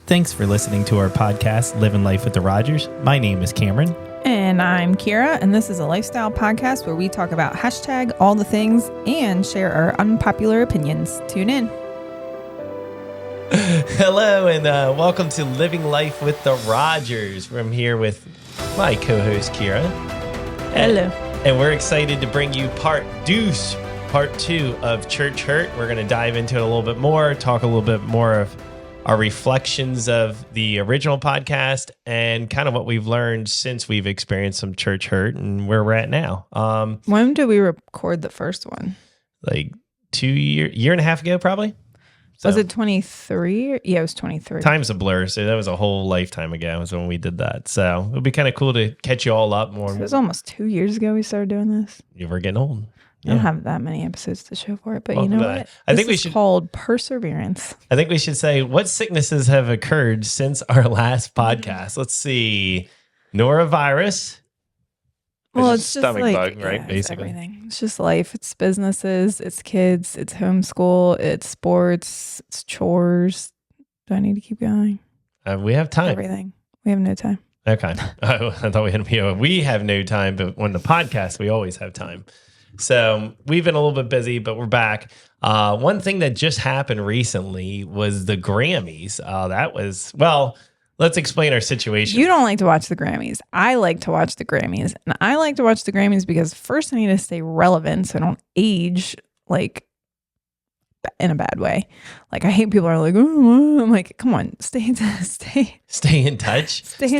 Thanks for listening to our podcast, Living Life with the Rogers. My name is Cameron. And I'm Kira, and this is a lifestyle podcast where we talk about all the things and share our unpopular opinions. Tune in. Hello, and welcome to Living Life with the Rogers. I'm here with my co-host, Kira. Hello. And we're excited to bring you part 2 of Church Hurt. We're going to dive into it a little bit more, talk a little bit more of our reflections of the original podcast and kind of what we've learned since we've experienced some church hurt and where we're at now. When did we record the first one? Like year and a half ago, probably. So, was it 23? Yeah, it was 23. Time's a blur, so that was a whole lifetime ago was when we did that. So it'll be kind of cool to catch you all up more. So it was almost 2 years ago we started doing this. We're getting old. I don't have that many episodes to show for it, but you know what? I think we should called perseverance. I think we should say what sicknesses have occurred since our last podcast. Let's see. Norovirus. Well, it's just stomach like bug, right? Basically, it's everything. It's just life. It's businesses. It's kids. It's homeschool. It's sports. It's chores. Do I need to keep going? We have time. Everything. We have no time. Okay. I thought we had we have no time, but on the podcast, we always have time. So we've been a little bit busy, but we're back. One thing that just happened recently was the Grammys. Let's explain our situation. You don't like to watch the Grammys. I like to watch the Grammys. And I like to watch the Grammys because first I need to stay relevant so I don't age like in a bad way. Like I hate people are like, oh, I'm like, come on, stay in touch. Stay in touch with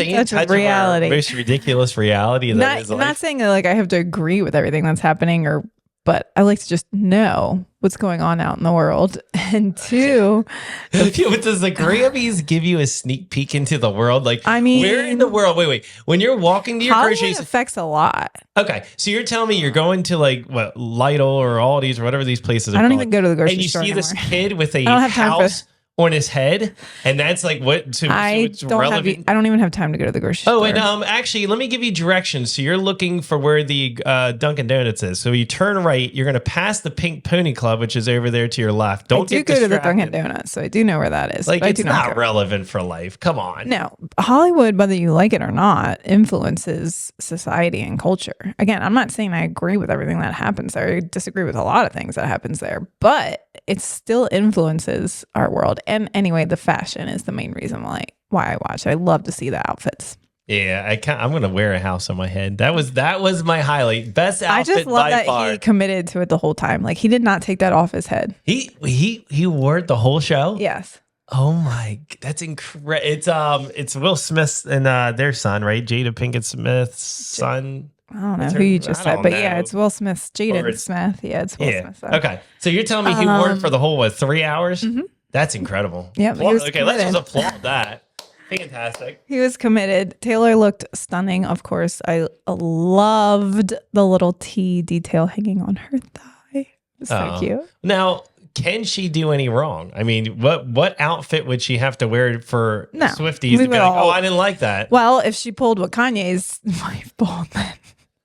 reality. Of our most ridiculous reality. Not saying that like I have to agree with everything that's happening but I like to just know what's going on out in the world. And two, does the Grammys give you a sneak peek into the world? Like, I mean, where in the world? Wait. When you're walking to your grocery store, affects a lot. Okay, so you're telling me you're going to like what Lidl or Aldi's or whatever these places are. I don't even go to the grocery store and you see anymore. This kid with a house on his head, and that's like what? I don't even have time to go to the grocery store. Oh, and actually, let me give you directions. So you're looking for where the Dunkin' Donuts is. So you turn right. You're going to pass the Pink Pony Club, which is over there to your left. Don't get distracted. I do go to the Dunkin' Donuts, so I do know where that is. Like it's not relevant for life. Come on. No, Hollywood, whether you like it or not, influences society and culture. Again, I'm not saying I agree with everything that happens there. I disagree with a lot of things that happens there, but it still influences our world. And anyway, the fashion is the main reason why I watch. I love to see the outfits. Yeah, I'm gonna wear a house on my head. That was my highlight. Best outfit by far. I just love that he committed to it the whole time. Like he did not take that off his head. He wore it the whole show. Yes. Oh my, that's incredible. It's Will Smith and their son, right? Jada Pinkett Smith's son. I don't know who you just said, but yeah, it's Will Smith's Jaden Smith. Yeah, it's Will Smith. Okay, so you're telling me he wore it for the whole 3 hours? Mm-hmm. That's incredible. Yeah. Okay, let's just applaud that. Fantastic. He was committed. Taylor looked stunning. Of course, I loved the little T detail hanging on her thigh. It's so cute. Now, can she do any wrong? I mean, what outfit would she have to wear for Swifties to be like, I didn't like that? Well, if she pulled what Kanye's wife pulled,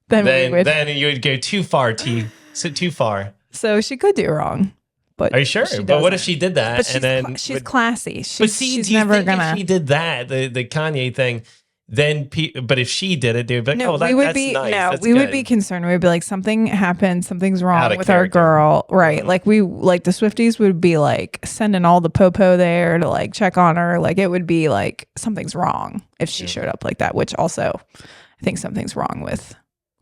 then you would go too far, T. So too far. So she could do wrong. But are you sure? But what if she did that? But she's classy. She's never gonna. If she did that, the Kanye thing, then but if she did it, dude, but we would be concerned. We'd be like, something happened, something's wrong with our girl, right? Mm-hmm. Like the Swifties would be like sending all the popo there to like check on her. Like it would be like something's wrong if she showed up like that. Which also, I think something's wrong with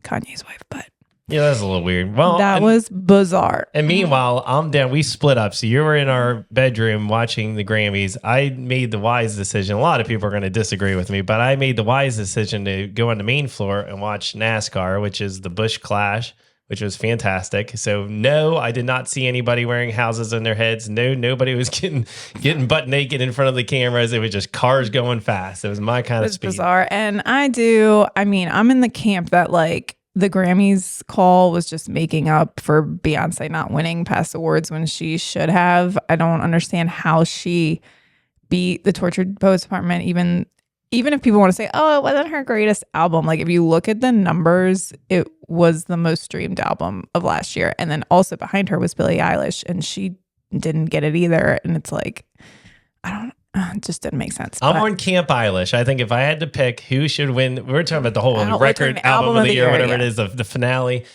Kanye's wife, but. Yeah, that's a little weird. Well, that was bizarre. And meanwhile, I'm down. We split up. So you were in our bedroom watching the Grammys. I made the wise decision. A lot of people are going to disagree with me, but I made the wise decision to go on the main floor and watch NASCAR, which is the Busch Clash, which was fantastic. So no, I did not see anybody wearing houses on their heads. No, nobody was getting butt naked in front of the cameras. It was just cars going fast. It was my kind of speed. Bizarre. And I'm in the camp that like, the Grammys call was just making up for Beyonce not winning past awards when she should have. I don't understand how she beat the Tortured Poets Department, even if people want to say, oh, it wasn't her greatest album. Like if you look at the numbers, it was the most streamed album of last year. And then also behind her was Billie Eilish, and she didn't get it either. And it's like, I don't it just didn't make sense. I'm on Camp Eilish. I think if I had to pick who should win, we're talking about the whole record album of the year, whatever it is, the finale.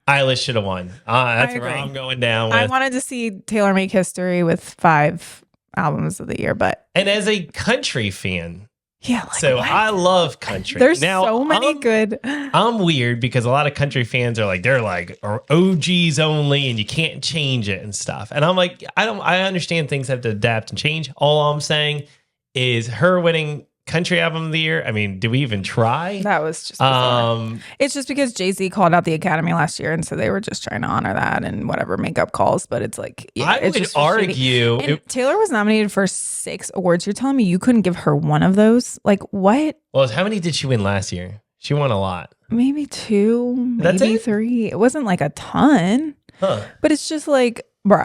Eilish should have won. That's where I'm going down with. I wanted to see Taylor make history with 5 albums of the year, and as a country fan, yeah. So what? I love country. There's so many good. I'm weird because a lot of country fans are OGs only, and you can't change it and stuff. And I'm like, I understand things have to adapt and change. All I'm saying is her winning country album of the year. I mean, do we even try? That was just it's just because Jay-Z called out the Academy last year, and so they were just trying to honor that and whatever makeup calls. But it's like, yeah, I would argue Taylor was nominated for 6 awards. You're telling me you couldn't give her one of those? Like, what? Well, how many did she win last year? She won a lot. Maybe 2, maybe 3. It wasn't like a ton, but it's just like, bro,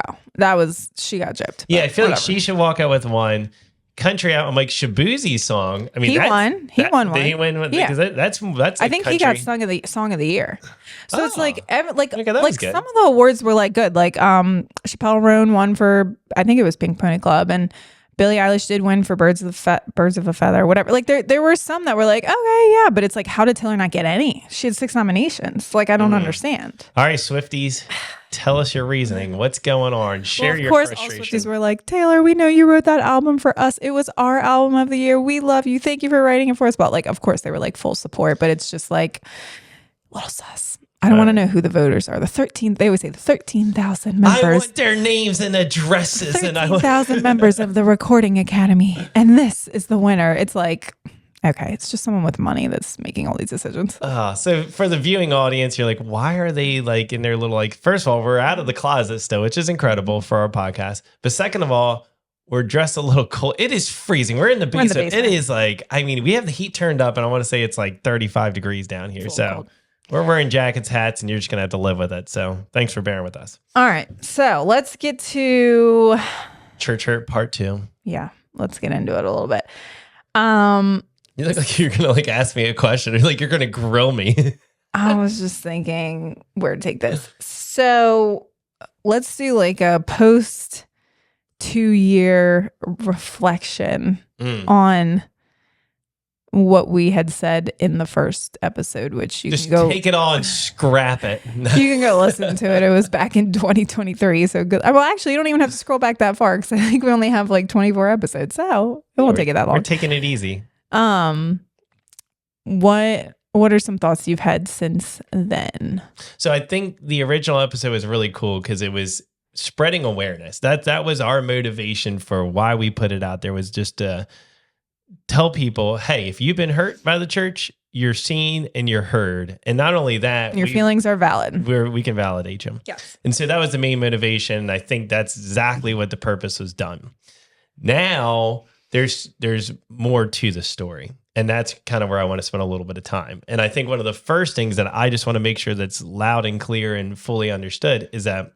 she got gypped. Yeah, I feel like she should walk out with one. Country album, like Shabuzi's song. I mean, he won. He won one. Did he win? Yeah, that's. I think he got song of the year. So it's like some of the awards were like good. Like Chappelle Roan won for, I think it was Pink Pony Club, and Billie Eilish did win for Birds of a Feather, whatever. Like there were some that were like, okay, yeah, but it's like, how did Taylor not get any? She had 6 nominations. Like, I don't understand. All right, Swifties. Tell us your reasoning. What's going on? Share your frustration. Of course, all Swifties were like, Taylor, we know you wrote that album for us. It was our album of the year. We love you. Thank you for writing it for us. But like, of course, they were like full support. But it's just like, little sus. I don't want to know who the voters are. They always say the 13,000 members. I want their names and addresses. 13,000 members of the Recording Academy. And this is the winner. It's like, okay, it's just someone with money that's making all these decisions. So for the viewing audience, you're like, why are they like in their little, like, first of all, we're out of the closet still, which is incredible for our podcast. But second of all, we're dressed a little cold. It is freezing. We're in the basement. It is like, I mean, we have the heat turned up, and I want to say it's like 35 degrees down here. So cold. We're wearing jackets, hats, and you're just going to have to live with it. So thanks for bearing with us. All right. So let's get to Church Hurt Part 2. Yeah. Let's get into it a little bit. You look like you're going to like ask me a question, or like you're going to grill me. I was just thinking where to take this. So let's do like a post 2-year reflection on what we had said in the first episode, which you just can go take it all and scrap it. You can go listen to it. It was back in 2023. So good. Well, actually, you don't even have to scroll back that far, because I think we only have like 24 episodes. So it won't take it that long. We're taking it easy. What are some thoughts you've had since then? So I think the original episode was really cool because it was spreading awareness. That was our motivation for why we put it out there, was just to tell people, hey, if you've been hurt by the church, you're seen and you're heard. And not only that, your feelings are valid. We can validate them. Yes. And so that was the main motivation. And I think that's exactly what the purpose was done. Now there's more to the story. And that's kind of where I want to spend a little bit of time. And I think one of the first things that I just want to make sure that's loud and clear and fully understood is that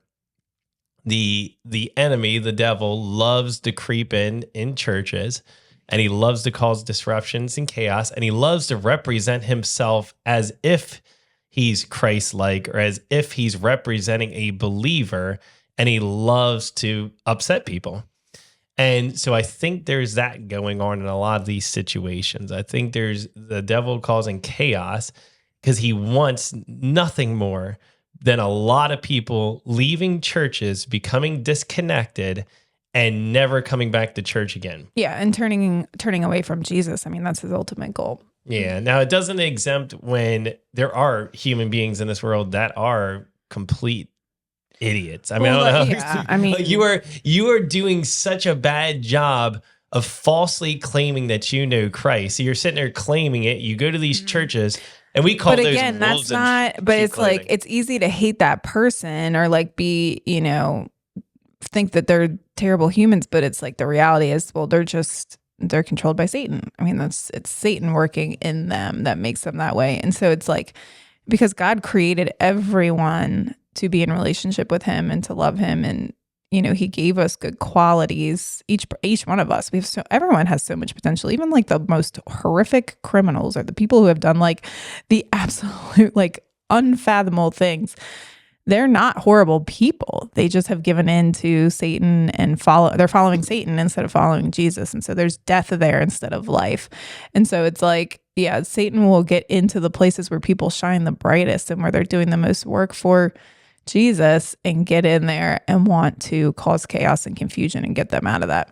the enemy, the devil, loves to creep in churches, and he loves to cause disruptions and chaos, and he loves to represent himself as if he's Christ-like, or as if he's representing a believer, and he loves to upset people. And so I think there's that going on in a lot of these situations. I think there's the devil causing chaos because he wants nothing more than a lot of people leaving churches, becoming disconnected, and never coming back to church again. Yeah, and turning away from Jesus. I mean, that's his ultimate goal. Yeah. Now, it doesn't exempt when there are human beings in this world that are complete idiots. I mean, I don't know. Yeah, I mean, like you are doing such a bad job of falsely claiming that you know Christ. So you're sitting there claiming it. You go to these churches, and we call those wolves. But again, that's not. But it's clothing. Like, it's easy to hate that person, or like be, think that they're terrible humans. But it's like the reality is, well, they're controlled by Satan. I mean, it's Satan working in them that makes them that way. And so it's like, because God created everyone to be in relationship with him and to love him, and he gave us good qualities, each one of us. Everyone has so much potential. Even like the most horrific criminals, or the people who have done like the absolute like unfathomable things, they're not horrible people. They just have given in to Satan and they're following Satan instead of following Jesus. And so there's death there instead of life. And so it's like, yeah, Satan will get into the places where people shine the brightest and where they're doing the most work for Jesus and get in there and want to cause chaos and confusion and get them out of that.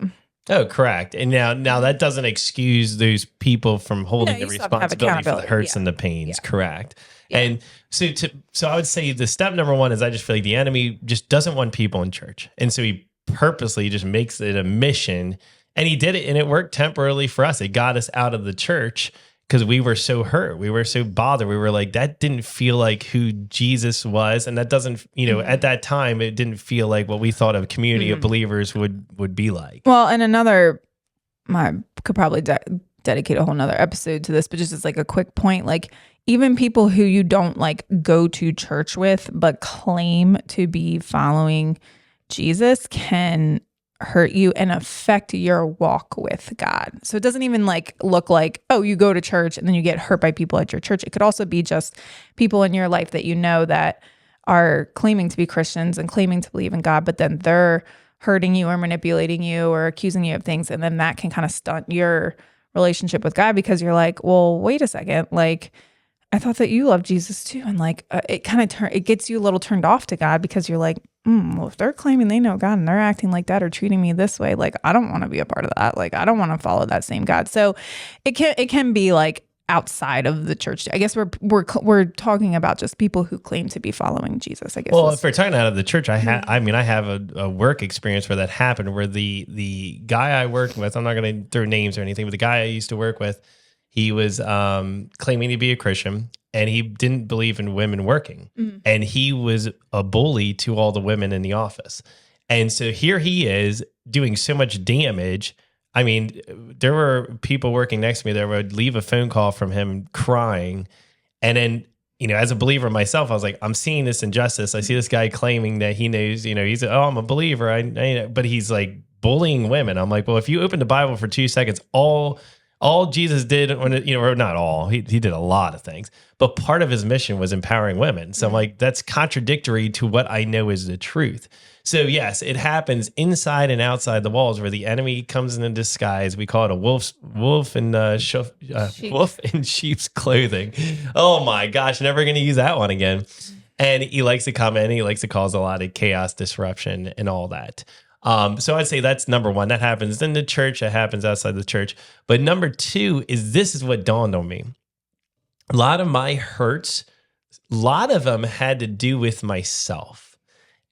Oh, correct. And now that doesn't excuse those people from holding the you still have to have responsibility for the accountability. hurts Yeah. and the pains. Yeah. Correct. Yeah. And so I would say the step number one is I just feel like the enemy just doesn't want people in church. And so he purposely just makes it a mission, and he did it, and it worked temporarily for us. It got us out of the church because we were so hurt. We were so bothered. We were like, that didn't feel like who Jesus was. And that doesn't, at that time, it didn't feel like what we thought a community of believers would be like. Well, and I could probably dedicate a whole nother episode to this, but just as like a quick point, like even people who you don't like go to church with, but claim to be following Jesus can hurt you and affect your walk with God. So it doesn't even like look like, oh, you go to church and then you get hurt by people at your church. It could also be just people in your life that you know that are claiming to be Christians and claiming to believe in God, but then they're hurting you or manipulating you or accusing you of things. And then that can kind of stunt your relationship with God because you're like, well, wait a second. Like, I thought that you loved Jesus too. And like, it kind of it gets you a little turned off to God because you're like, well, if they're claiming they know God and they're acting like that or treating me this way, like, I don't want to be a part of that. Like, I don't want to follow that same God. So it can be like outside of the church. I guess we're talking about just people who claim to be following Jesus, I guess. Well, if we're talking out of the church, I have a work experience where that happened, where the guy I worked with, I'm not going to throw names or anything, but the guy I used to work with, he was claiming to be a Christian, and he didn't believe in women working. And he was a bully to all the women in the office. And so here he is doing so much damage. I mean, there were people working next to me that would leave a phone call from him crying. And then, as a believer myself, I was like, I'm seeing this injustice. I see this guy claiming that he knows, he's, I'm a believer. But he's like bullying women. I'm like, well, if you open the Bible for 2 seconds, all Jesus did, or not all, he did a lot of things, but part of his mission was empowering women. So I'm like, that's contradictory to what I know is the truth. So yes, it happens inside and outside the walls where the enemy comes in a disguise. We call it a wolf in sheep's clothing. Oh my gosh, never going to use that one again. And he likes to come in, he likes to cause a lot of chaos, disruption, and all that. So I'd say that's number one. That happens in the church. That happens outside the church. But number two is, this is what dawned on me. A lot of my hurts, a lot of them had to do with myself.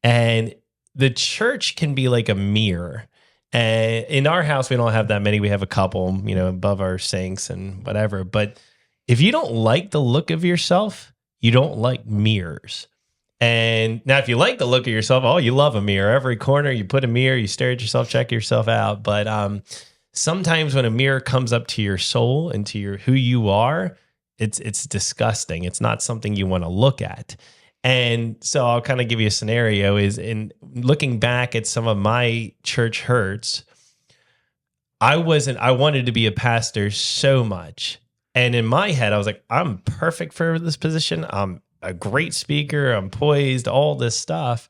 And the church can be like a mirror. And in our house, we don't have that many. We have a couple, above our sinks and whatever. But if you don't like the look of yourself, you don't like mirrors. And now if you like the look of yourself, you love a mirror. Every corner you put a mirror, you stare at yourself, check yourself out. But sometimes when a mirror comes up to your soul and to who you are, it's disgusting. It's not something you want to look at. And so I'll kind of give you a scenario is, in looking back at some of my church hurts, I wanted to be a pastor so much. And in my head, I was like, I'm perfect for this position. I'm a great speaker. I'm poised, all this stuff.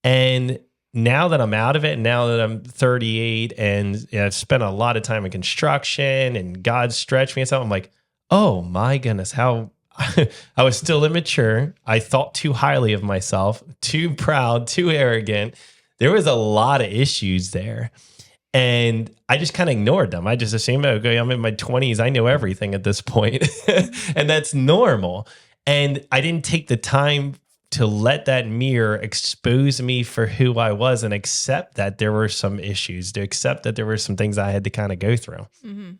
And now that I'm out of it, now that I'm 38 and I've spent a lot of time in construction and God stretched me and stuff, I'm like, oh my goodness, how I was still immature. I thought too highly of myself, too proud, too arrogant. There was a lot of issues there. And I just kind of ignored them. I just assumed, okay, I'm in my 20s. I know everything at this point. And that's normal. And I didn't take the time to let that mirror expose me for who I was and accept that there were some issues, to accept that there were some things I had to kind of go through. Mm-hmm.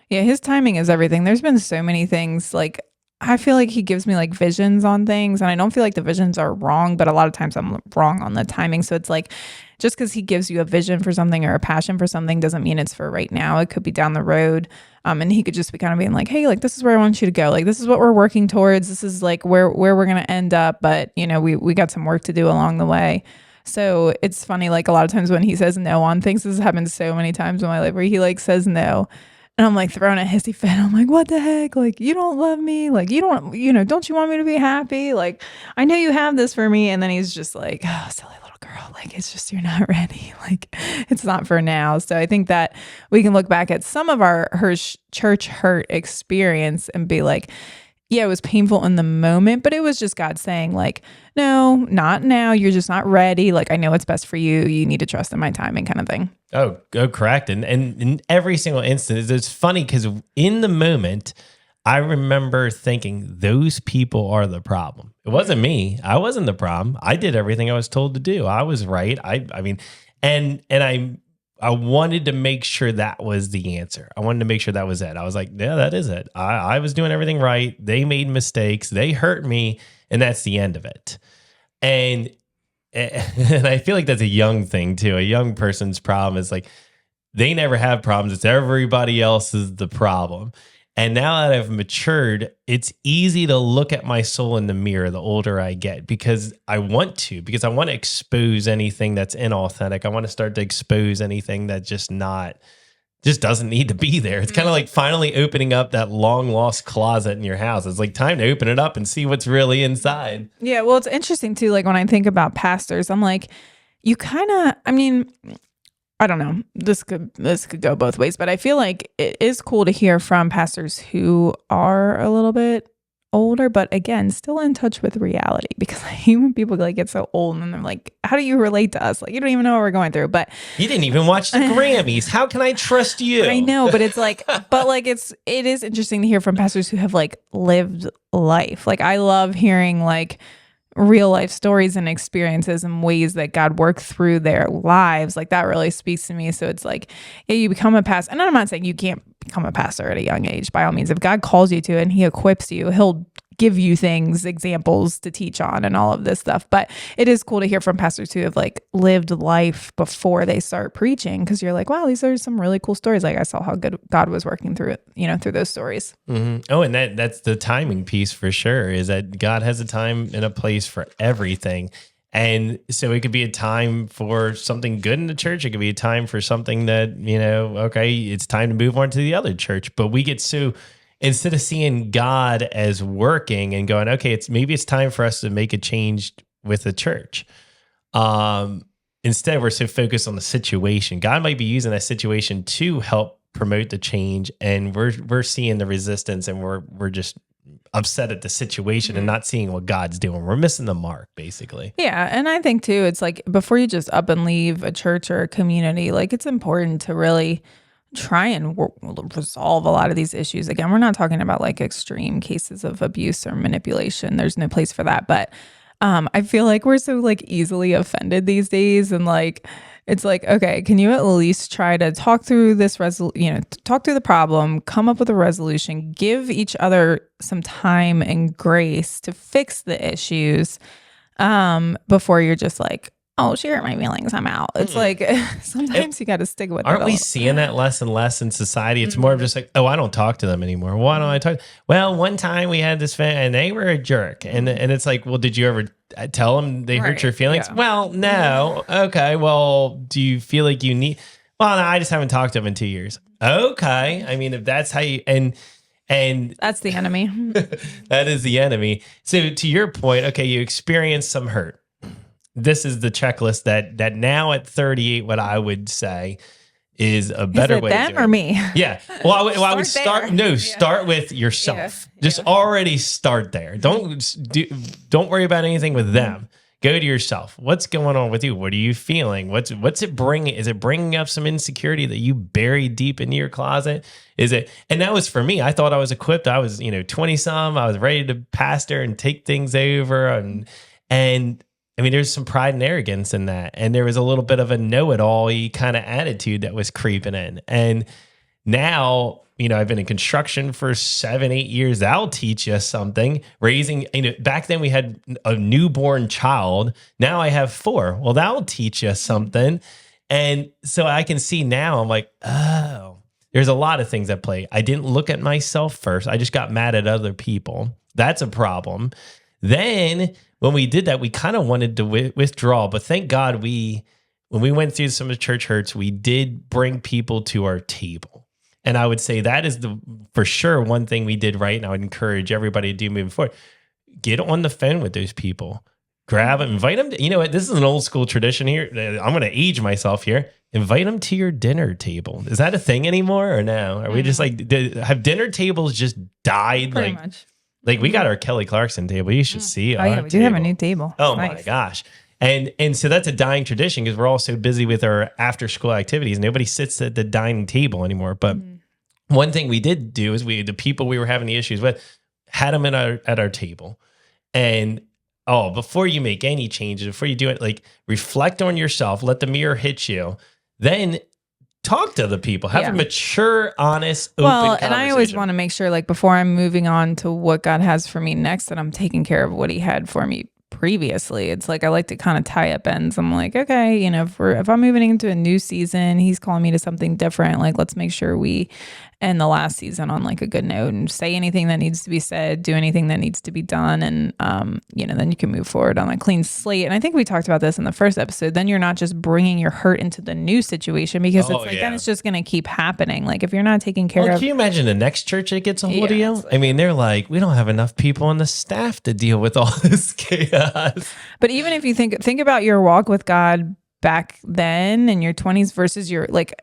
Yeah, his timing is everything. There's been so many things. Like, I feel like he gives me like visions on things, and I don't feel like the visions are wrong, but a lot of times I'm wrong on the timing. So it's like, just because he gives you a vision for something or a passion for something doesn't mean it's for right now. It could be down the road. And he could just be kind of being like, hey, like, this is where I want you to go. Like, this is what we're working towards. This is like where we're going to end up. But, we got some work to do along the way. So it's funny, like, a lot of times when he says no on things, this has happened so many times in my life where he like says no. And I'm like throwing a hissy fit. I'm like, what the heck? Like, you don't love me. Like, you don't, don't you want me to be happy? Like, I know you have this for me. And then he's just like, oh, silly little girl. Like, it's just, you're not ready. Like, it's not for now. So I think that we can look back at some of her church hurt experience and be like, yeah, it was painful in the moment, but it was just God saying like, no, not now. You're just not ready. Like, I know what's best for you. You need to trust in my timing, kind of thing. Oh, correct. And in every single instance, it's funny because in the moment, I remember thinking those people are the problem. It wasn't me. I wasn't the problem. I did everything I was told to do. I was right. I mean, and I wanted to make sure that was the answer. I wanted to make sure that was it. I was like, yeah, that is it. I was doing everything right. They made mistakes. They hurt me. And that's the end of it. And I feel like that's a young thing too. A young person's problem is like, they never have problems. It's everybody else is the problem. And now that I've matured, it's easy to look at my soul in the mirror the older I get because I want to expose anything that's inauthentic. I want to start to expose anything that just doesn't need to be there. It's kind of like finally opening up that long lost closet in your house. It's like time to open it up and see what's really inside. Yeah. Well, it's interesting too. Like when I think about pastors, I'm like, you kind of, I mean, I don't know. This could go both ways, but I feel like it is cool to hear from pastors who are a little bit older, but again, still in touch with reality. Because when people like get so old and they're like, "How do you relate to us? Like, you don't even know what we're going through." But you didn't even watch the Grammys. How can I trust you? I know, but it's like, it is interesting to hear from pastors who have like lived life. Like, I love hearing like real life stories and experiences and ways that God worked through their lives. Like that really speaks to me. So it's like, yeah, you become a pastor. And I'm not saying you can't become a pastor at a young age. By all means, if God calls you to and he equips you, he'll give you things, examples to teach on and all of this stuff. But it is cool to hear from pastors who have like lived life before they start preaching. Cause you're like, wow, these are some really cool stories. Like I saw how good God was working through it, through those stories. Mm-hmm. Oh, and that's the timing piece for sure, is that God has a time and a place for everything. And so it could be a time for something good in the church. It could be a time for something that, okay, it's time to move on to the other church. But we get so, instead of seeing God as working and going, okay, maybe it's time for us to make a change with the church. Instead, we're so focused on the situation. God might be using that situation to help promote the change, and we're seeing the resistance, and we're just upset at the situation and not seeing what God's doing. We're missing the mark, basically. Yeah, and I think too, it's like before you just up and leave a church or a community, like it's important to really try and resolve a lot of these issues. Again, we're not talking about like extreme cases of abuse or manipulation. There's no place for that. But I feel like we're so like easily offended these days. And like, it's like, okay, can you at least try to talk through this talk through the problem, come up with a resolution, give each other some time and grace to fix the issues before you're just like, oh, she hurt my feelings, I'm out. It's like sometimes you got to stick with it. Aren't we seeing that less and less in society? It's more of just like, oh, I don't talk to them anymore. Why don't I talk? Well, one time we had this fan and they were a jerk. And it's like, well, did you ever tell them they hurt your feelings? Yeah. Well, no. Okay. Well, do you feel like you need? Well, no, I just haven't talked to them in 2 years. Okay. I mean, if that's how you, and that's the enemy. That is the enemy. So to your point, okay, you experienced some hurt. This is the checklist that now at 38, what I would say is a better way. Them or me? Yeah. Well, I would start. No, start with yourself. Yeah. Just already start there. Don't worry about anything with them. Go to yourself. What's going on with you? What are you feeling? What's it bringing? Is it bringing up some insecurity that you buried deep into your closet? Is it? And that was for me. I thought I was equipped. I was 20 some. I was ready to pastor and take things over and. I mean, there's some pride and arrogance in that. And there was a little bit of a know-it-all-y kind of attitude that was creeping in. And now, I've been in construction for 7-8 years. That'll teach us something. Raising, back then we had a newborn child. Now I have 4. Well, that'll teach us something. And so I can see now, I'm like, oh, there's a lot of things at play. I didn't look at myself first. I just got mad at other people. That's a problem. Then when we did that, we kind of wanted to withdraw, but thank God when we went through some of the church hurts, we did bring people to our table. And I would say that is for sure one thing we did right. And I would encourage everybody to do moving forward. Get on the phone with those people. Grab them, invite them. You know what? This is an old school tradition here. I'm going to age myself here. Invite them to your dinner table. Is that a thing anymore or no? Are we just like, have dinner tables just died? Pretty much. Like we got our Kelly Clarkson table. You should see Oh, yeah, we do have a new table. Oh my gosh. And so that's a dying tradition because we're all so busy with our after school activities. Nobody sits at the dining table anymore. But one thing we did do is the people we were having the issues with had them at our table. And before you make any changes, before you do it, like reflect on yourself, let the mirror hit you, then talk to the people, have a mature, honest, open conversation. And I always want to make sure, like, before I'm moving on to what God has for me next, that I'm taking care of what he had for me previously. It's like I like to kind of tie up ends. I'm like, okay, you know, if I'm moving into a new season, he's calling me to something different. Like, let's make sure we end the last season on like a good note and say anything that needs to be said, do anything that needs to be done, and you know, then you can move forward on a clean slate. And I think we talked about this in the first episode. Then you're not just bringing your hurt into the new situation because then it's just going to keep happening. Like if you're not taking care of. Can you imagine the next church that gets a hold of you? Like, I mean, they're like, we don't have enough people on the staff to deal with all this chaos. But even if you think about your walk with God back then in your 20s versus your, like,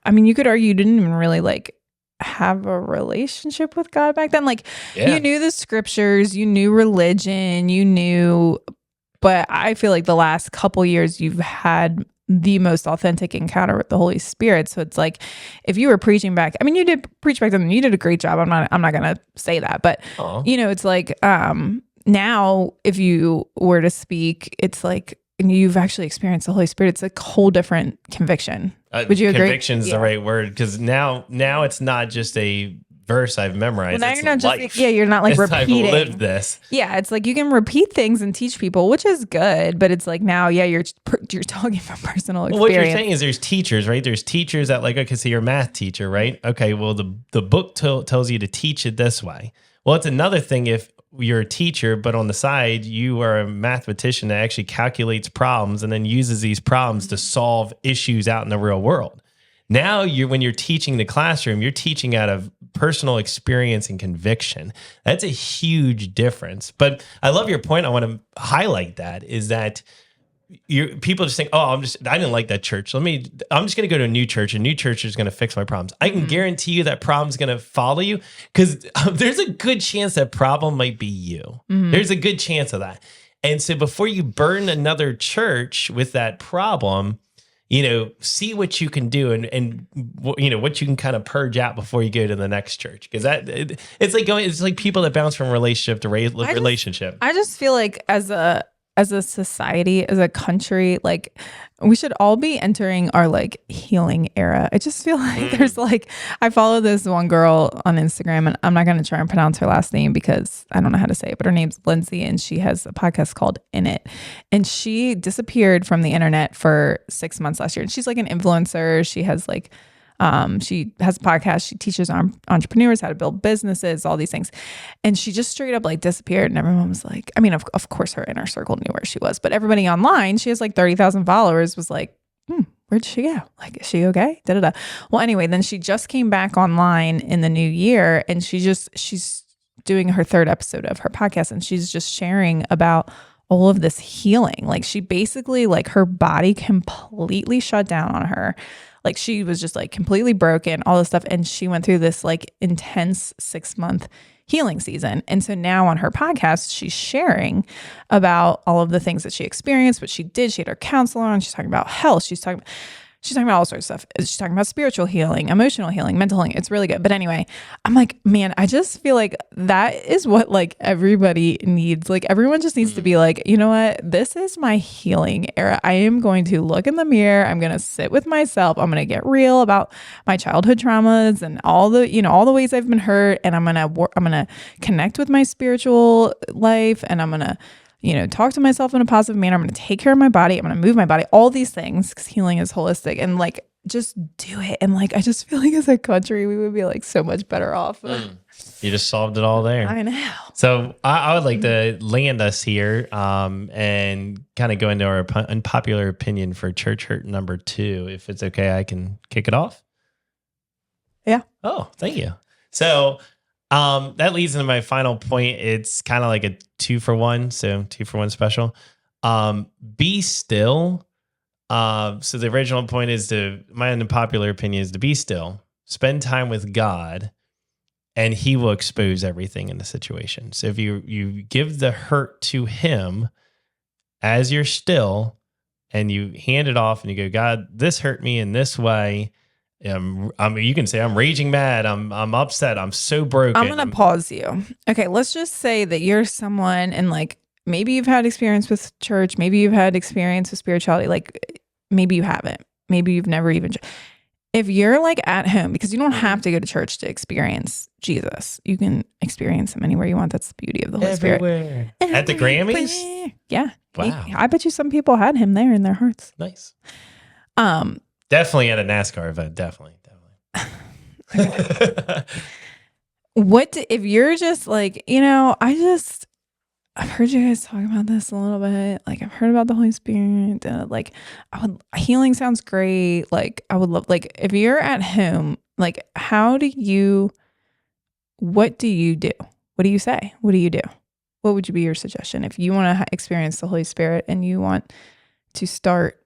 I mean, you could argue you didn't even really like have a relationship with God back then. Like you knew the scriptures, you knew religion, but I feel like the last couple years you've had the most authentic encounter with the Holy Spirit. So it's like, if you were preaching back, I mean, you did preach back then and you did a great job. I'm not going to say that, but you know, it's like, now if you were to speak, it's like, and you've actually experienced the Holy Spirit, it's a whole different conviction. Would you agree? Conviction's the right word, because now it's not just a verse I've memorized. Well, now it's you're not life. you're not like repeating. I've lived this. Yeah, it's like you can repeat things and teach people, which is good, but it's like now, you're talking from personal experience. Well, what you're saying is there's teachers, right? There's teachers that like, okay, so you're a math teacher, right? Okay, well, the book tells you to teach it this way. Well, it's another thing if you're a teacher, but on the side, you are a mathematician that actually calculates problems and then uses these problems to solve issues out in the real world. Now, when you're teaching the classroom, you're teaching out of personal experience and conviction. That's a huge difference. But I love your point. I want to highlight that is that people just think, I didn't like that church. I'm just going to go to a new church. A new church is going to fix my problems. I can guarantee you that problem's going to follow you because there's a good chance that problem might be you. There's a good chance of that. And so before you burn another church with that problem, you know, see what you can do and you know, what you can kind of purge out before you go to the next church. Because it's like people that bounce from relationship to relationship. I just feel like as a society, as a country, like we should all be entering our like healing era. I just feel like there's like, I follow this one girl on Instagram and I'm not going to try and pronounce her last name because I don't know how to say it, but her name's Lindsay and she has a podcast called In It. And she disappeared from the internet for 6 months last year. And she's like an influencer. She has like, she has a podcast. She teaches entrepreneurs how to build businesses, all these things. And she just straight up like disappeared. And everyone was like, I mean, of course her inner circle knew where she was, but everybody online, she has like 30,000 followers, was like, where'd she go? Like, is she okay? Da-da-da. Well, anyway, then she just came back online in the new year and she's doing her 3rd episode of her podcast. And she's just sharing about all of this healing. Like she basically, like her body completely shut down on her. Like she was just like completely broken, all this stuff. And she went through this like intense 6-month healing season. And so now on her podcast, she's sharing about all of the things that she experienced, what she did. She had her counselor on. She's talking about health. She's talking about all sorts of stuff. She's talking about spiritual healing, emotional healing, mental healing. It's really good. But anyway, I'm like, man, I just feel like that is what like everybody needs. Like everyone just needs to be like, you know what? This is my healing era. I am going to look in the mirror. I'm going to sit with myself. I'm going to get real about my childhood traumas and all the ways I've been hurt. And I'm going to connect with my spiritual life. And I'm going to, talk to myself in a positive manner. I'm going to take care of my body. I'm going to move my body, all these things, because healing is holistic, and like, just do it. And like, I just feel like as a country, we would be like so much better off. You just solved it all there. I know. So I would like to land us here and kind of go into our unpopular opinion for church hurt number 2. If it's okay, I can kick it off. Yeah. Oh, thank you. So that leads into my final point. It's kind of like a 2-for-1. So 2-for-1 special. Be still. So the original point is my unpopular opinion is to be still, spend time with God, and he will expose everything in the situation. So if you give the hurt to him as you're still and you hand it off and you go, God, this hurt me in this way. You can say I'm raging mad. I'm upset. I'm so broken. I'm going to pause you. Okay. Let's just say that you're someone and like, maybe you've had experience with church. Maybe you've had experience with spirituality. Like maybe you haven't. Maybe you've never even. If you're like at home, because you don't have to go to church to experience Jesus. You can experience him anywhere you want. That's the beauty of the Holy Spirit. At the Grammys? Yeah. Wow. I bet you some people had him there in their hearts. Nice. Definitely at a NASCAR event. Definitely. If you're just like, I've heard you guys talk about this a little bit. Like I've heard about the Holy Spirit. Like healing sounds great. Like I would love, like if you're at home, like what do you do? What do you say? What do you do? What would be your suggestion if you want to experience the Holy Spirit and you want to start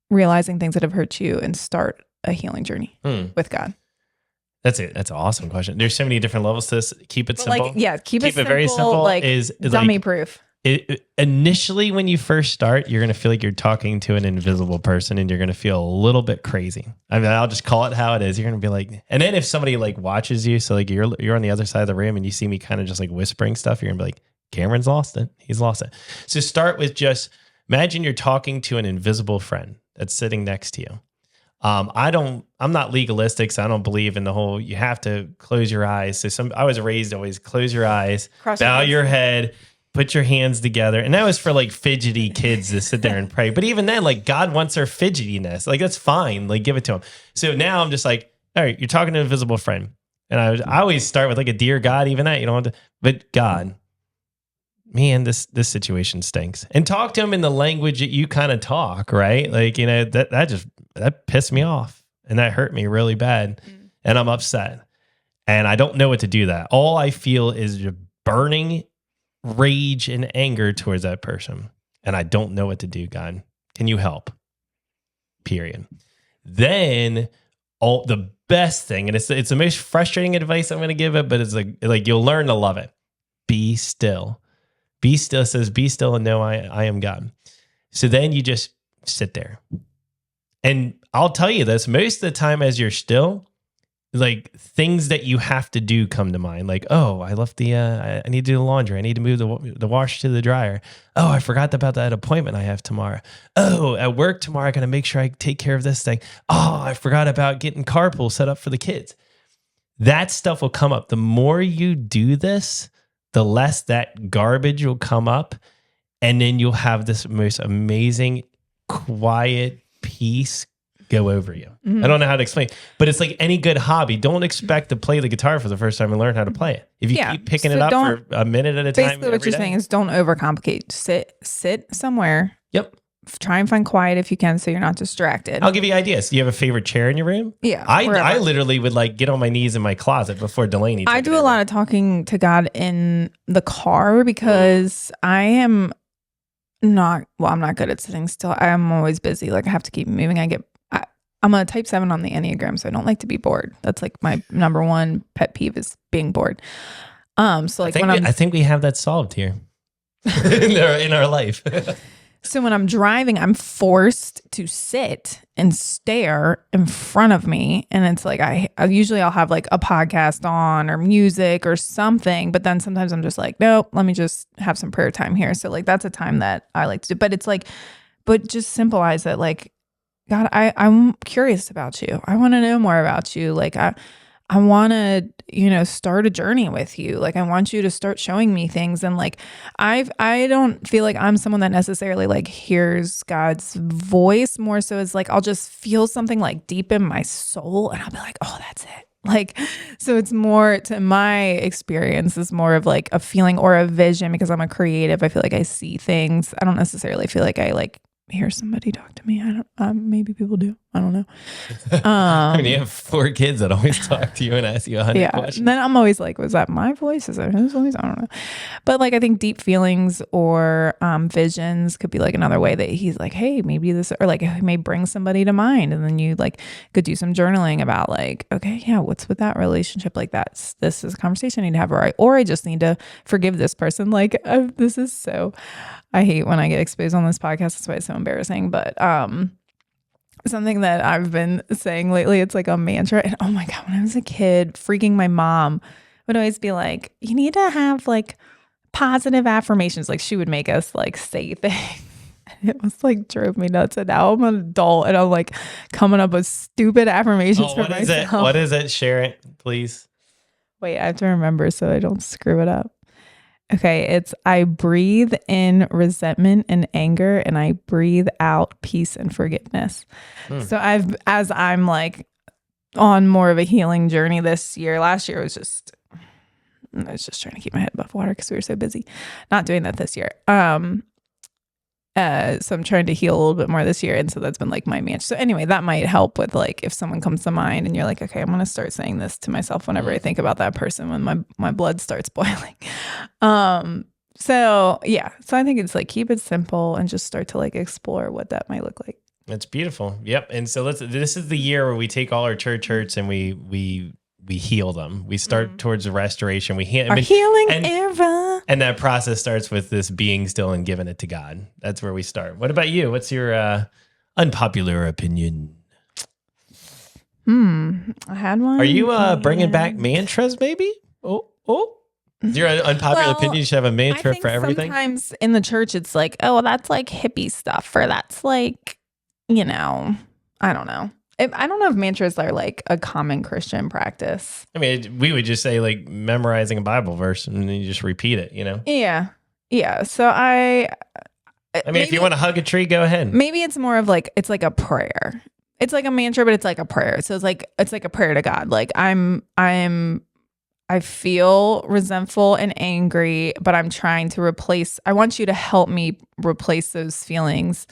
realizing things that have hurt you and start a healing journey with God? That's it. That's an awesome question. There's so many different levels to this. Keep it simple. Keep it simple, very simple. Like is dummy proof. Initially, when you first start, you're going to feel like you're talking to an invisible person and you're going to feel a little bit crazy. I mean, I'll just call it how it is. You're going to be like, and then if somebody like watches you, so like you're on the other side of the room and you see me kind of just like whispering stuff, you're going to be like, Cameron's lost it. He's lost it. So start with just imagine you're talking to an invisible friend that's sitting next to you. I'm not legalistic, so I don't believe in the whole, you have to close your eyes. So I was raised always close your eyes, bow your head, put your hands together. And that was for like fidgety kids to sit there and pray. But even then, like God wants our fidgetiness. Like that's fine. Like give it to him. So now I'm just like, all right, you're talking to an invisible friend. And I always start with like a dear God, even that, you don't want to, but God, man, this situation stinks. And talk to him in the language that you kind of talk, right? Like, that pissed me off and that hurt me really bad. And I'm upset and I don't know what to do that. All I feel is burning rage and anger towards that person. And I don't know what to do, God. Can you help? Period. Then the best thing, and it's the most frustrating advice I'm going to give it, but it's like you'll learn to love it. Be still. Be still. It says, be still and know I am God. So then you just sit there. And I'll tell you this, most of the time as you're still, like things that you have to do come to mind. Like, oh, I left I need to do the laundry. I need to move the wash to the dryer. Oh, I forgot about that appointment I have tomorrow. Oh, at work tomorrow, I got to make sure I take care of this thing. Oh, I forgot about getting carpool set up for the kids. That stuff will come up. The more you do this, the less that garbage will come up. And then you'll have this most amazing, quiet peace go over you. I don't know how to explain, but it's like any good hobby. Don't expect to play the guitar for the first time and learn how to play it. If you keep picking it up for a minute at a time. Basically what you're saying is don't overcomplicate. Sit somewhere. Yep. Try and find quiet if you can so you're not distracted. I'll give you ideas. Do you have a favorite chair in your room? Yeah. I literally would like get on my knees in my closet before Delaney. I do a lot of talking to God in the car because I'm not good at sitting still. I'm always busy. Like I have to keep moving. I'm a type 7 on the Enneagram, so I don't like to be bored. That's like my number one pet peeve is being bored. So like I think we have that solved here in our life. So when I'm driving, I'm forced to sit and stare in front of me. And it's like, I'll have like a podcast on or music or something. But then sometimes I'm just like, nope, let me just have some prayer time here. So like, that's a time that I like to do. But it's like, but just symbolize it. Like, God, I'm curious about you. I want to know more about you. Like, I want to, start a journey with you. Like, I want you to start showing me things. And like, I don't feel like I'm someone that necessarily like hears God's voice. More so is like, I'll just feel something like deep in my soul and I'll be like, oh, that's it. Like, so it's more, to my experience, is more of like a feeling or a vision because I'm a creative. I feel like I see things. I don't necessarily feel like I like hear somebody talk to me. I don't. Maybe people do. I don't know. I mean, you have 4 kids that always talk to you and ask you 100 questions. And then I'm always like, was that my voice? Is that his voice? I don't know. But like, I think deep feelings or visions could be like another way that he's like, hey, maybe this, or like he may bring somebody to mind. And then you like could do some journaling about like, okay, yeah, what's with that relationship? Like this is a conversation I need to have, or I just need to forgive this person. Like this is so, I hate when I get exposed on this podcast. That's why it's so embarrassing. But something that I've been saying lately, it's like a mantra. And oh my God, when I was a kid, freaking my mom would always be like, you need to have like positive affirmations. Like she would make us like say things. It was like drove me nuts. And now I'm an adult and I'm like coming up with stupid affirmations for myself. What is it? Share it, please. Wait, I have to remember so I don't screw it up. Okay, it's I breathe in resentment and anger, and I breathe out peace and forgiveness. So as I'm like on more of a healing journey this year. Last year I was just trying to keep my head above water because we were so busy. Not doing that this year. So I'm trying to heal a little bit more this year. And so that's been like my mantra. So anyway, that might help with like, if someone comes to mind and you're like, okay, I'm going to start saying this to myself whenever I think about that person, when my blood starts boiling. So yeah, so I think it's like, keep it simple and just start to like explore what that might look like. That's beautiful. Yep. And so this is the year where we take all our church hurts and we heal them. We start towards the restoration. We heal. Our healing era. And that process starts with this being still and giving it to God. That's where we start. What about you? What's your unpopular opinion? I had one. Are you bringing back mantras maybe? Oh. Is your unpopular opinion you should have a mantra for everything? Sometimes in the church it's like, oh, that's like hippie stuff, or that's like, I don't know. I don't know if mantras are like a common Christian practice. I mean, we would just say like memorizing a Bible verse and then you just repeat it, Yeah. So I mean, if you want to hug a tree, go ahead. Maybe it's more of like, it's like a prayer. It's like a mantra, but it's like a prayer. So it's like a prayer to God. Like I feel resentful and angry, but I'm trying to I want you to help me replace those feelings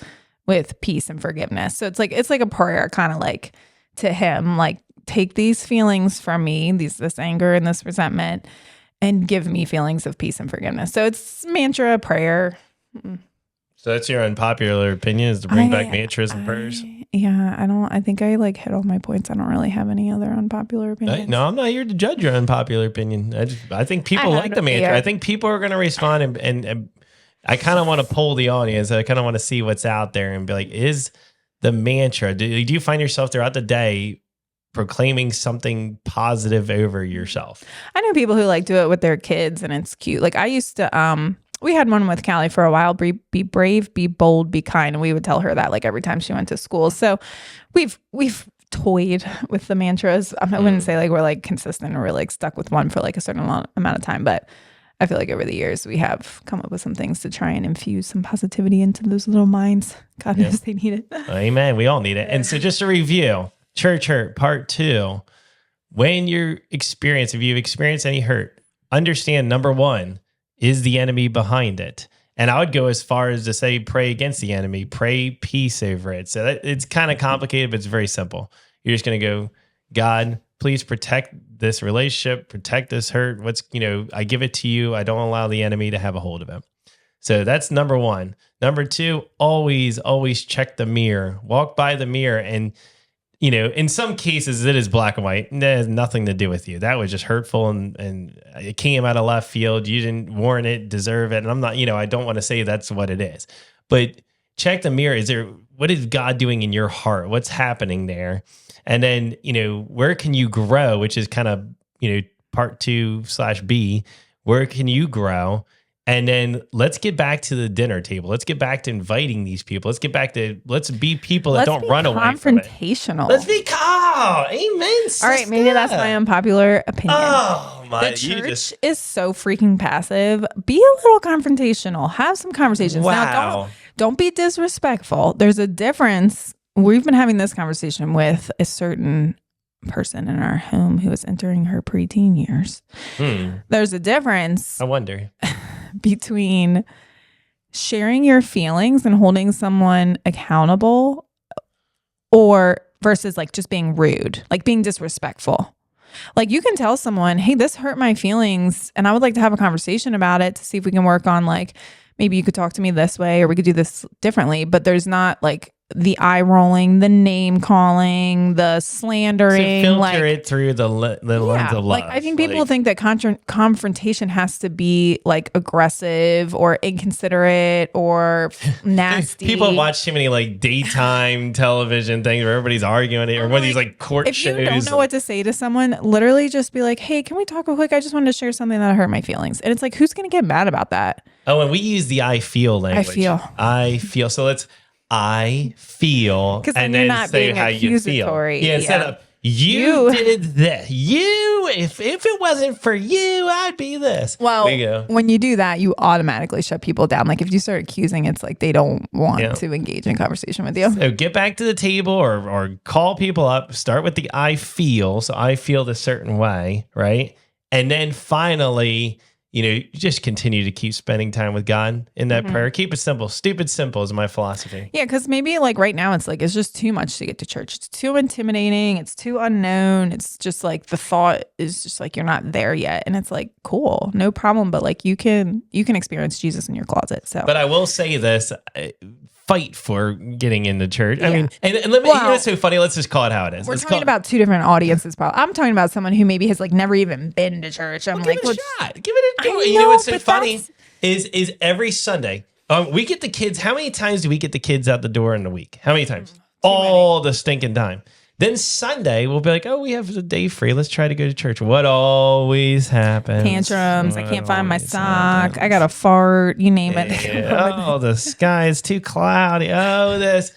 with peace and forgiveness. So it's like a prayer, kind of like to him, like, take these feelings from me, this anger and this resentment, and give me feelings of peace and forgiveness. So it's mantra, prayer. So that's your unpopular opinion, is to bring back mantras and prayers? Yeah, I think I like hit all my points. I don't really have any other unpopular opinions. No, I'm not here to judge your unpopular opinion. I think people like the mantra. I think people are going to respond and I kind of want to poll the audience. I kind of want to see what's out there and be like, is the mantra, do you find yourself throughout the day proclaiming something positive over yourself? I know people who like do it with their kids and it's cute. Like I used to, we had one with Callie for a while, be brave, be bold, be kind. And we would tell her that like every time she went to school. So we've toyed with the mantras. I wouldn't say like we're like consistent or we're like stuck with one for like a certain amount of time, but I feel like over the years we have come up with some things to try and infuse some positivity into those little minds. God knows they need it. Amen. We all need it. And so just to review, church hurt part 2, when if you've experienced any hurt, understand number 1 is the enemy behind it. And I would go as far as to say, pray against the enemy, pray peace over it. So it's kind of complicated, but it's very simple. You're just going to go, God, please protect this relationship, protect this hurt. I give it to you. I don't allow the enemy to have a hold of it. So that's number 1. Number 2, always check the mirror, walk by the mirror. And, in some cases it is black and white. That has nothing to do with you. That was just hurtful and it came out of left field. You didn't warrant it, deserve it. And I'm not, I don't want to say that's what it is, but check the mirror. What is God doing in your heart? What's happening there? And then, where can you grow, which is kind of, part 2/B, where can you grow? And then let's get back to the dinner table. Let's get back to inviting these people. Let's be people that don't run away from it. Confrontational. Let's be amen. Sister. All right, maybe that's my unpopular opinion. Oh my! The church is so freaking passive. Be a little confrontational. Have some conversations. Wow. Now, don't be disrespectful. There's a difference. We've been having this conversation with a certain person in our home who is entering her preteen years. There's a difference. I wonder. Between sharing your feelings and holding someone accountable or versus like just being rude, like being disrespectful. Like you can tell someone, hey, this hurt my feelings and I would like to have a conversation about it to see if we can work on like, maybe you could talk to me this way or we could do this differently. But there's not like the eye rolling, the name calling, the slandering. So filter it through the lens of love. Like I think people think that confrontation has to be like aggressive or inconsiderate or nasty. People watch too many like daytime television things where everybody's arguing it or one of these like court if shows. If you don't know what to say to someone, literally just be like, hey, can we talk real quick? I just wanted to share something that hurt my feelings. And it's like, who's going to get mad about that? Oh, and we use the I feel language. I feel. So let's I feel, and then say how you feel. Yeah, instead of you did this. If it wasn't for you, I'd be this. Well, when you do that, you automatically shut people down. Like if you start accusing, it's like they don't want to engage in conversation with you. So get back to the table or call people up. Start with the I feel. So I feel this certain way, right? And then finally, you just continue to keep spending time with God in that prayer. Keep it simple. Stupid simple is my philosophy. Yeah, because maybe like right now it's like it's just too much to get to church. It's too intimidating. It's too unknown. It's just like the thought is just like you're not there yet. And it's like, cool, no problem. But like you can experience Jesus in your closet. So, but I will say this. Fight for getting into church. I mean, and let me, what's so funny? Let's just call it how it is. We're talking about two different audiences. Probably. I'm talking about someone who maybe has like never even been to church. I'm like, give it a shot. Give it a go. You know what's so funny is every Sunday we get the kids. How many times do we get the kids out the door in a week? How many times? All the stinking time. Then Sunday, we'll be like, oh, we have a day free. Let's try to go to church. What always happens? Tantrums. I can't find my sock. I got a fart. You name it. Yeah. Oh, the sky is too cloudy. Oh, this.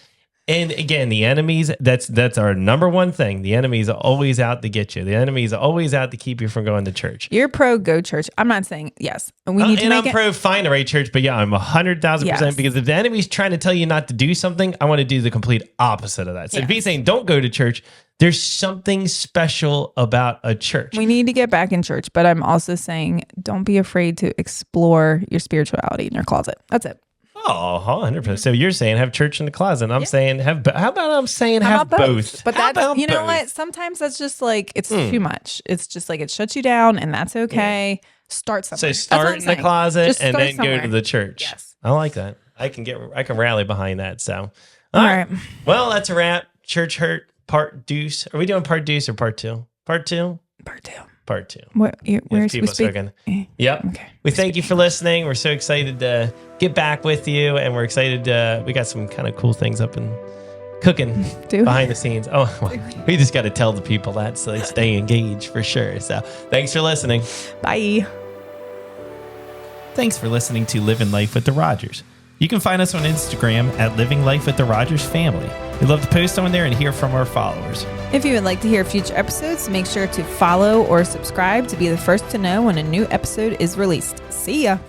And again, the enemies, that's our number one thing. The enemies are always out to get you. The enemies are always out to keep you from going to church. You're pro go church. I'm not saying yes. We need to make I'm pro find a right church, but yeah, I'm 100,000% because if the enemy's trying to tell you not to do something, I want to do the complete opposite of that. So if he's saying don't go to church, there's something special about a church. We need to get back in church, but I'm also saying don't be afraid to explore your spirituality in your closet. That's it. Oh, 100%. So you're saying have church in the closet. I'm saying have both. But that's, you know what? Sometimes that's just like, it's too much. It's just like, it shuts you down and that's okay. Start somewhere. So start in the closet and then go to the church. Yes. I like that. I can rally behind that. So, all right. Well, that's a wrap. Church hurt part deuce. Are we doing part deuce or part two? Part two. Where's people spoken? Yep. Okay. We thank you for listening. We're so excited to get back with you, and we're excited. We got some kind of cool things up and cooking behind the scenes. Oh, well, we just got to tell the people that so they stay engaged for sure. So thanks for listening. Bye. Thanks for listening to Living Life with the Rogers. You can find us on Instagram at Living Life with the Rogers Family. We'd love to post on there and hear from our followers. If you would like to hear future episodes, make sure to follow or subscribe to be the first to know when a new episode is released. See ya.